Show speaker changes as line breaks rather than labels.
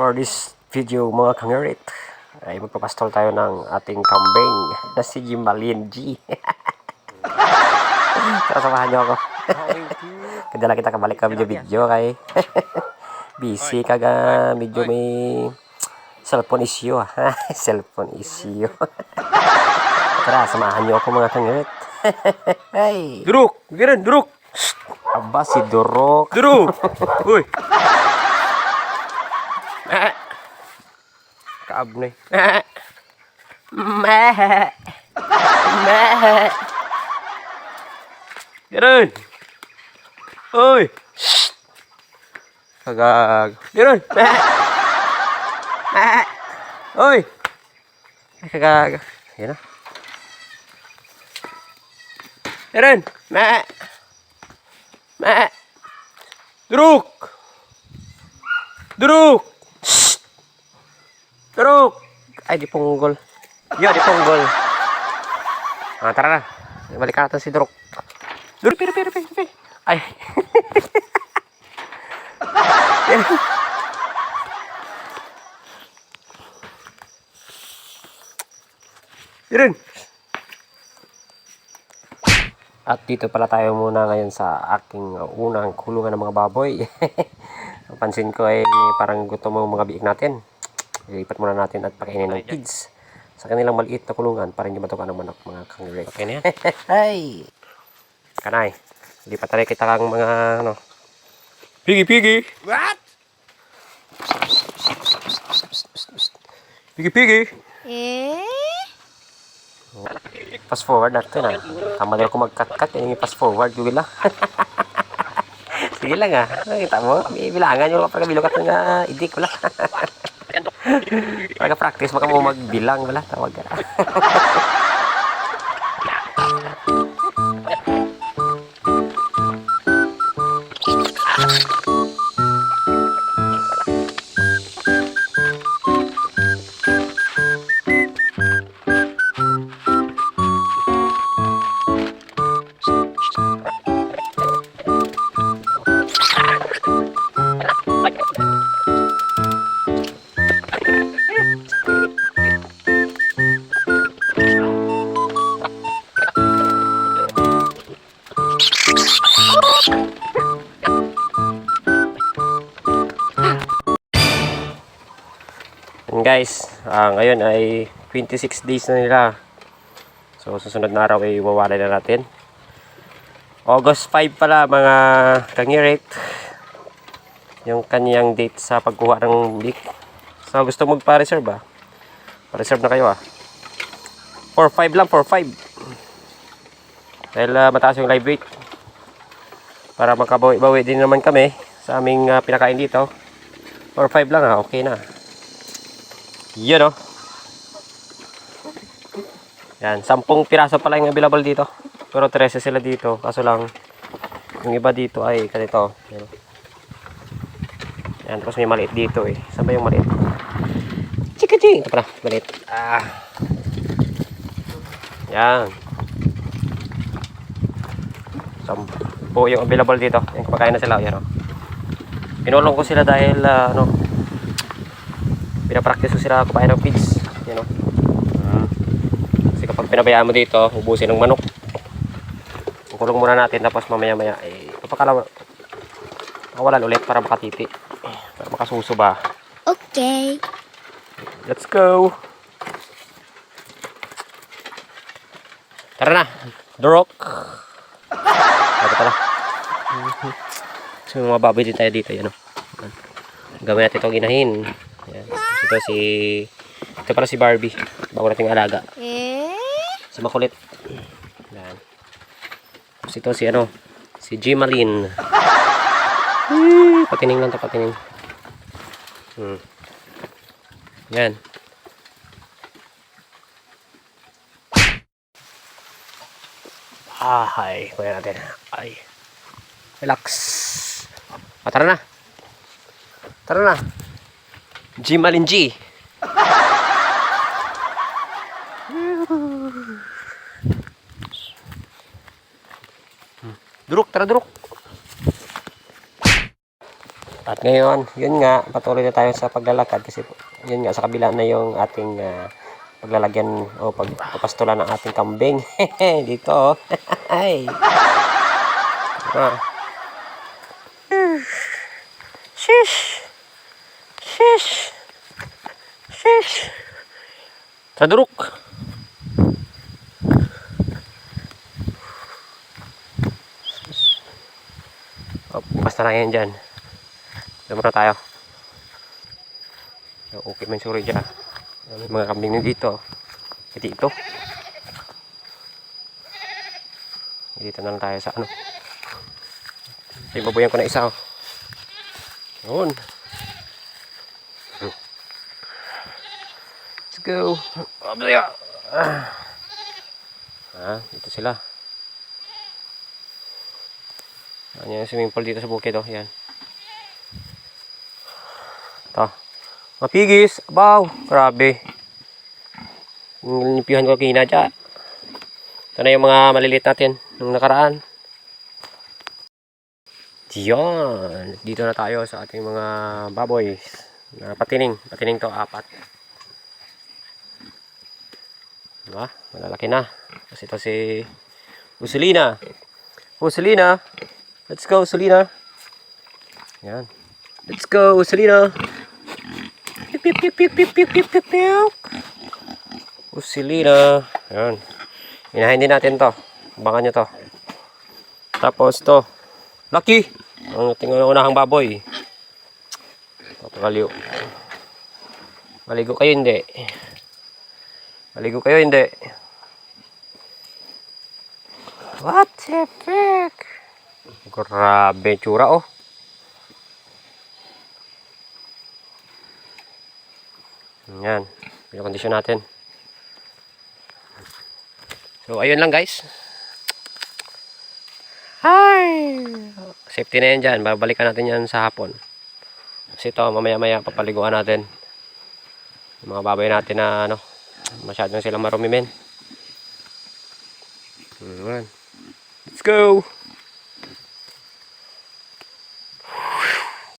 For this video mga kangerit, ay magpapastol tayo ng ating kambing na si Jimalin G. Tara, samahan niyo ako. Kadala kita kabalik ka video kay busy kaga medyo may cellphone issue cellphone issue. Tara, samahan niyo ako mga kangerit. Hey,
Duruk, giran duruk.
aba si Duruk.
Duruk. Uy.
Kaab na eh. Meh. Meh.
Giran. Uy.
Kagag.
Giran.
Meh. Meh.
Uy.
Kagag. Yan na.
Giran.
Meh. Meh.
Duruk. Duruk.
Duruk. Ay, di punggol. Yo, di punggol. Ah, tara na. Balik natin si Duruk.
Duruk, pira.
Ay.
Giran.
At dito pala tayo muna ngayon sa aking unang kulungan ng mga baboy. Ang pansin ko ay parang gutom ang mga biik natin. Ilipat muna natin at pakainin ng pigs sa kanilang maliit na kulungan para hindi matukan ng manok mga kangirit.
Okay na yan.
Hey! Kanay, lipat tayo kita kang mga ano.
Pigi. What? Pigi.
Fast forward natin ah. Tama din ako mag-cut-cut. Yung fast forward, yung bila. Sige lang ah. Nakita mo? May bilangan yung kapag bilukat ng idik. Wala. Para ka-practice, baka mo magbilang. Wala, tawag ka. Guys, ngayon ay 26 days na nila. So susunod na araw ay wawalay na natin. August 5 pala mga kangirit yung kanyang date sa pagkuha ng beak. So gusto magpa-reserve pa-reserve na kayo 4-5 lang, 4-5 dahil mataas yung live weight para makabawi din naman kami sa aming pinakain dito. 4-5 lang okay na. Yun yan, 10 piraso pala yung available dito. Pero 13 sila dito. Kaso lang, yung iba dito ay ganito. Yan, tapos may maliit dito eh. Saan ba yung maliit? Chika-ching! Ito pala, maliit. Yan. 10 yung available dito. Yung kumakain na sila. Yan pinulong ko sila dahil pinapractice ko sila kumain ng pigs. Kasi kapag pinabayaan mo dito, ubusin ng manok. Kulong muna natin tapos mamaya-maya makawalan ulit para makatiti. Para makasusuba.
Okay.
Let's go. Tara na. Durok. Ito pala. So mga baboy din tayo dito. Gawin natin itong inahin. Yan. Ito para si Barbie. Bago nating alaga. Si makulit. Yan. Tapos ito si Jimalin. Patining lang ito, patining. Yan. Ay, kuya natin. Ay. Relax. Tara na. Tara na. Jimalin G. Duruk, tara duruk. At Ngayon, yun nga, patuloy na tayo sa paglalakad kasi yun nga, sa kabila na yung ating paglalagyan o pagpapastulan ng ating kambing. Dito, oh. Ay. Ah. Shish! Shish! Shish! Taduruk! Oh, basta lang yan dyan. Muna tayo. Okay man suri dyan. May mga kambing na dito. Dito. Dito na lang tayo sa ano. Ibabayan ko na isa. Yun. Let's go. Dito sila. Yan yung swimming pool dito sa bukid. Oh. Yan. Ito. Mapigis. Abaw. Grabe. Nilipihan ko kina dyan. Ito na yung mga maliliit natin. Nung nakaraan. Diyan. Dito na tayo sa ating mga baboy. Patining. Patining to. 4. Diba? Malalaki na. Kasi ito si Usulina. Usulina. Let's go, Usulina. Yan. Let's go, Usulina. Usulina. Yan. Inahin din natin to. Abangan nyo to. Tapos to. Lucky. Ang tingnan unahang baboy. Papagaliw. Maligo kayo hindi. Maligo kayo hindi. What the fuck? Grabe tsura oh. Yan. Pinakondisyon natin. So, ayun lang guys. Hi! Safety na yan dyan. Babalikan natin yan sa hapon. Kasi ito, mamaya-maya papaliguan natin. Yung mga baboy natin na ano, masyadong sila marumi men. Let's go!